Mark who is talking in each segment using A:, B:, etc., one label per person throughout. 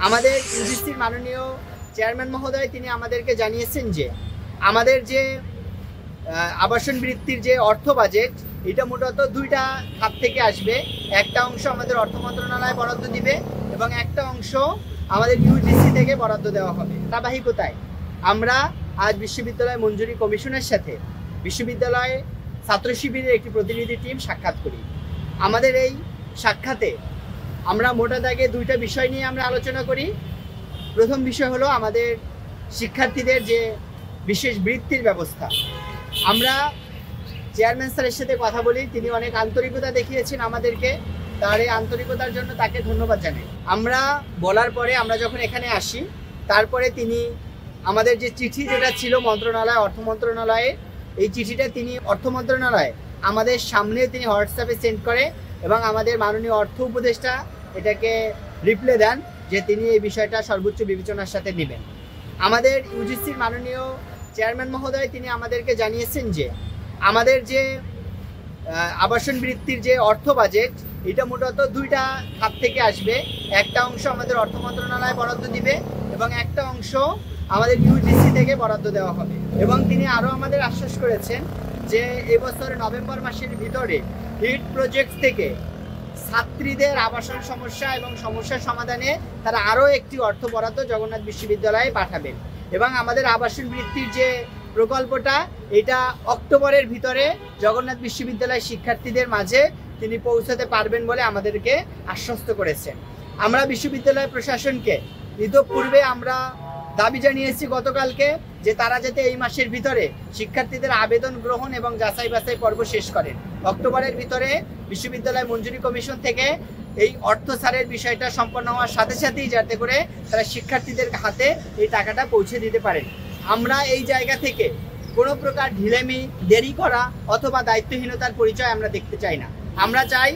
A: আমাদের ইউজিসির মাননীয় চেয়ারম্যান মহোদয় তিনি আমাদেরকে জানিয়েছেন যে আমাদের যে আবাসন বৃত্তির যে অর্থ বাজেট এটা মূলত দুইটা খাত থেকে আসবে। একটা অংশ আমাদের অর্থ মন্ত্রণালয় বরাদ্দ দিবে এবং একটা অংশ আমাদের ইউজিসি থেকে বরাদ্দ দেওয়া হবে। ধারাবাহিকতায় আমরা আজ বিশ্ববিদ্যালয় মঞ্জুরি কমিশনের সাথে বিশ্ববিদ্যালয়ে ছাত্র শিবিরের একটি প্রতিনিধি টিম সাক্ষাৎ করি। আমাদের এই সাক্ষাতে আমরা মোটা দাগে দুইটা বিষয় নিয়ে আমরা আলোচনা করি। প্রথম বিষয় হলো আমাদের শিক্ষার্থীদের যে বিশেষ বৃত্তির ব্যবস্থা। আমরা চেয়ারম্যান স্যারের সাথে কথা বলি, তিনি অনেক আন্তরিকতা দেখিয়েছেন আমাদেরকে, তার এই আন্তরিকতার জন্য তাকে ধন্যবাদ জানাই। আমরা বলার পরে আমরা যখন এখানে আসি তারপরে তিনি আমাদের যে চিঠি যেটা ছিল মন্ত্রণালয় অর্থ মন্ত্রণালয়ে, এই চিঠিটা তিনি অর্থ মন্ত্রণালয় আমাদের সামনে তিনি হোয়াটসঅ্যাপে সেন্ড করে এবং আমাদের মাননীয় অর্থ উপদেষ্টা এটাকে রিপ্লাই দেন যে তিনি এই বিষয়টা সর্বোচ্চ বিবেচনার সাথে নেবেন। আমাদের ইউজিসির মাননীয় চেয়ারম্যান মহোদয় তিনি আমাদেরকে জানিয়েছেন যে আমাদের যে আবাসন বৃত্তির যে অর্থ বাজেট এটা মূলত দুইটা খাত থেকে আসবে। একটা অংশ আমাদের অর্থ মন্ত্রণালয় বরাদ্দ দিবে এবং একটা অংশ আমাদের ইউজিসি থেকে বরাদ্দ দেওয়া হবে। এবং তিনি আরও আমাদের আশ্বাস করেছেন যে এবছর নভেম্বর মাসের ভিতরে হিট প্রজেক্ট থেকে ছাত্রীদের আবাসন সমস্যা এবং সমস্যার সমাধানে তারা আরও একটি অর্থ বরাদ্দ জগন্নাথ বিশ্ববিদ্যালয়ে পাঠাবেন এবং আমাদের আবাসন বৃত্তির যে প্রকল্পটা এটা অক্টোবরের ভিতরে জগন্নাথ বিশ্ববিদ্যালয়ের শিক্ষার্থীদের মাঝে তিনি পৌঁছাতে পারবেন বলে আমাদেরকে আশ্বস্ত করেছেন। আমরা বিশ্ববিদ্যালয় প্রশাসনকে ইতোপূর্বে আমরা দাবি জানিয়েছি গতকালকে যে তারা যাতে এই মাসের ভিতরে শিক্ষার্থীদের আবেদন গ্রহণ এবং যাচাই বাছাই পর্ব শেষ করেন। অক্টোবরের ভিতরে বিশ্ববিদ্যালয় মঞ্জুরি কমিশন থেকে এই অর্থ ছাড়ের বিষয়টা সম্পন্ন হওয়ার সাথে সাথেই যাতে করে তারা শিক্ষার্থীদের হাতে এই টাকাটা পৌঁছে দিতে পারেন। আমরা এই জায়গা থেকে কোনো প্রকার ঢিলেমি, দেরি করা অথবা দায়িত্বহীনতার পরিচয় আমরা দেখতে চাই না। আমরা চাই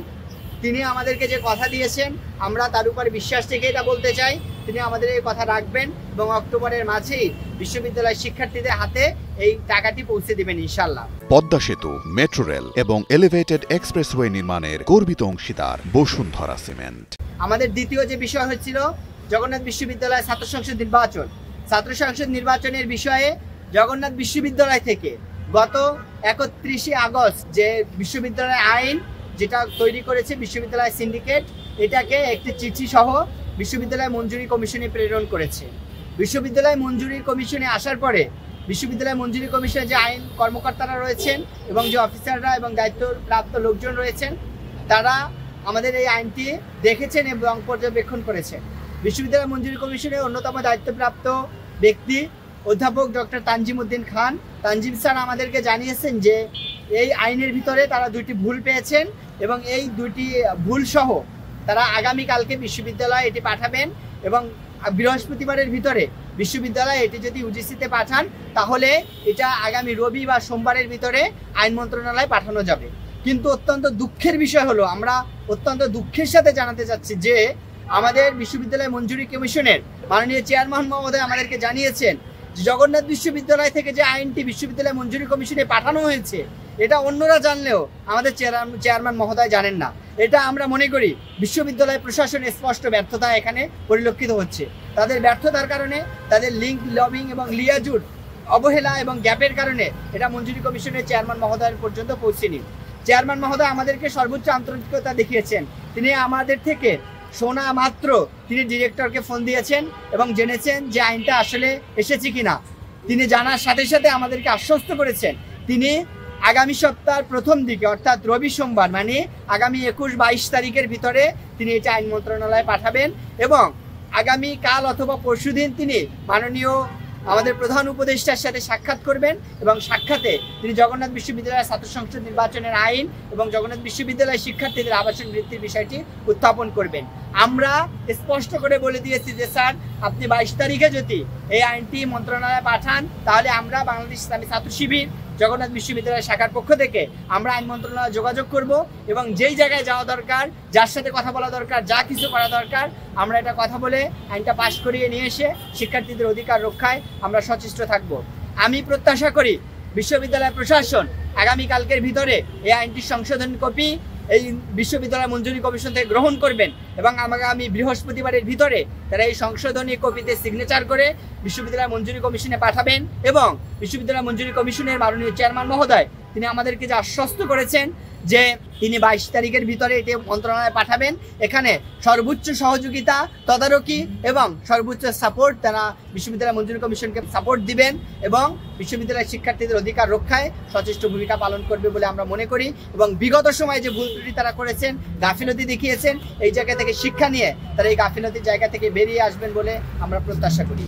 A: তিনি আমাদেরকে যে কথা দিয়েছেন আমরা তার উপরে বিশ্বাস থেকে এটা বলতে চাই তিনি আমাদের এই কথা রাখবেন এবং অক্টোবরের মাঝেই বিশ্ববিদ্যালয়ের শিক্ষার্থীদের হাতে এই টাকাটি পৌঁছে দেবেন ইনশাআল্লাহ।
B: পদ্মা সেতু, মেট্রো রেল এবং এলিভেটেড এক্সপ্রেসওয়ে নির্মাণের গর্বিত অংশীদার বসুন্ধরা সিমেন্ট।
A: আমাদের দ্বিতীয় যে বিষয় হচ্ছিল জগন্নাথ বিশ্ববিদ্যালয় ছাত্র সংসদ নির্বাচন। ছাত্র সংসদ নির্বাচনের বিষয়ে জগন্নাথ বিশ্ববিদ্যালয় থেকে গত 31শে আগস্ট যে বিশ্ববিদ্যালয় আইন যেটা তৈরি করেছে বিশ্ববিদ্যালয় সিন্ডিকেট, এটাকে একটি চিঠি সহ বিশ্ববিদ্যালয় মঞ্জুরি কমিশনে প্রেরণ করেছে। বিশ্ববিদ্যালয় মঞ্জুরি কমিশনে আসার পরে বিশ্ববিদ্যালয় মঞ্জুরি কমিশনে যে আইন কর্মকর্তারা রয়েছেন এবং যে অফিসাররা এবং দায়িত্বপ্রাপ্ত লোকজন রয়েছেন তারা আমাদের এই আইনটি দেখেছেন এবং পর্যবেক্ষণ করেছেন। বিশ্ববিদ্যালয় মঞ্জুরি কমিশনের অন্যতম দায়িত্বপ্রাপ্ত ব্যক্তি অধ্যাপক ডক্টর তানজিম উদ্দিন খান, তানজিম স্যার আমাদেরকে জানিয়েছেন যে এই আইনের ভিতরে তারা দুটি ভুল পেয়েছেন এবং এই দুটি ভুল সহ তারা আগামীকালকে বিশ্ববিদ্যালয়ে এটি পাঠাবেন এবং বৃহস্পতিবারের ভিতরে বিশ্ববিদ্যালয়ে এটি যদি ইউজিসিতে পাঠান তাহলে এটা আগামী রবি বা সোমবারের ভিতরে আইন মন্ত্রণালয়ে পাঠানো যাবে। কিন্তু অত্যন্ত দুঃখের বিষয় হলো আমরা অত্যন্ত দুঃখের সাথে জানাতে চাচ্ছি যে আমাদের বিশ্ববিদ্যালয় মঞ্জুরি কমিশনের মাননীয় চেয়ারম্যান মহোদয় আমাদেরকে জানিয়েছেন যে জগন্নাথ বিশ্ববিদ্যালয় থেকে যে আইনটি বিশ্ববিদ্যালয় মঞ্জুরি কমিশনে পাঠানো হয়েছে এটা অন্যরা জানলেও আমাদের চেয়ারম্যান মহোদয় জানেন না। এটা আমরা মনে করি বিশ্ববিদ্যালয় প্রশাসনের স্পষ্ট ব্যর্থতা এখানে পরিলক্ষিত হচ্ছে। তাদের ব্যর্থতার কারণে, তাদের লিঙ্ক লবিং এবং লিয়াজুর অবহেলা এবং গ্যাপের কারণে এটা মঞ্জুরি কমিশনের চেয়ারম্যান মহোদয়ের পর্যন্ত পৌঁছেনি। চেয়ারম্যান মহোদয় আমাদেরকে সর্বোচ্চ আন্তরিকতা দেখিয়েছেন। তিনি আমাদের থেকে শোনা মাত্র তিনি ডিরেক্টরকে ফোন দিয়েছেন এবং জেনেছেন যে আইনটা আসলে এসেছে কিনা। তিনি জানার সাথে সাথে আমাদেরকে আশ্বস্ত করেছেন তিনি আগামী সপ্তাহের প্রথম দিকে অর্থাৎ রবি সোমবার মানে আগামী 21-22 তারিখের ভিতরে তিনি এটা আইন মন্ত্রণালয়ে পাঠাবেন এবং আগামী কাল অথবা পরশুদিন তিনি মাননীয় আমাদের প্রধান উপদেষ্টার সাথে সাক্ষাৎ করবেন এবং সাক্ষাতে তিনি জগন্নাথ বিশ্ববিদ্যালয়ের ছাত্র সংসদ নির্বাচনের আইন এবং জগন্নাথ বিশ্ববিদ্যালয়ের শিক্ষার্থীদের আবাসন বৃত্তির বিষয়টি উত্থাপন করবেন। আমরা স্পষ্ট করে বলে দিয়েছি যে স্যার আপনি 22 তারিখে যদি এই আইনটি মন্ত্রণালয়ে পাঠান তাহলে আমরা বাংলাদেশ ইসলামী ছাত্র শিবির জগন্নাথ বিশ্ববিদ্যালয় শাখার পক্ষ থেকে আমরা আইন মন্ত্রণালয়ে যোগাযোগ করব এবং যেই জায়গায় যাওয়া দরকার, যার সাথে কথা বলা দরকার, যা কিছু করা দরকার আমরা এটা কথা বলে আইনটা পাশ করিয়ে নিয়ে এসে শিক্ষার্থীদের অধিকার রক্ষায় আমরা সচেষ্ট থাকব। আমি প্রত্যাশা করি বিশ্ববিদ্যালয় প্রশাসন আগামীকালকের ভিতরে এই আইনটির সংশোধন কপি এই বিশ্ববিদ্যালয় মঞ্জুরি কমিশন থেকে গ্রহণ করবেন এবং আগামী বৃহস্পতিবারের ভিতরে তারা এই সংশোধনী কপিতে সিগনেচার করে বিশ্ববিদ্যালয় মঞ্জুরি কমিশনে পাঠাবেন এবং বিশ্ববিদ্যালয় মঞ্জুরি কমিশনের মাননীয় চেয়ারম্যান মহোদয় তিনি আমাদেরকে যে আশ্বস্ত করেছেন যে তিনি 22 তারিখের ভিতরে এটি মন্ত্রণালয়ে পাঠাবেন। এখানে সর্বোচ্চ সহযোগিতা, তদারকি এবং সর্বোচ্চ সাপোর্ট তারা বিশ্ববিদ্যালয় মঞ্জুরি কমিশনকে সাপোর্ট দিবেন এবং বিশ্ববিদ্যালয়ের শিক্ষার্থীদের অধিকার রক্ষায় সচেষ্ট ভূমিকা পালন করবে বলে আমরা মনে করি। এবং বিগত সময়ে যে ভুল ত্রুটি তারা করেছেন, গাফিলতি দেখিয়েছেন, এই জায়গা থেকে শিক্ষা নিয়ে তারা এই গাফিলতির জায়গা থেকে বেরিয়ে আসবেন বলে আমরা প্রত্যাশা করি।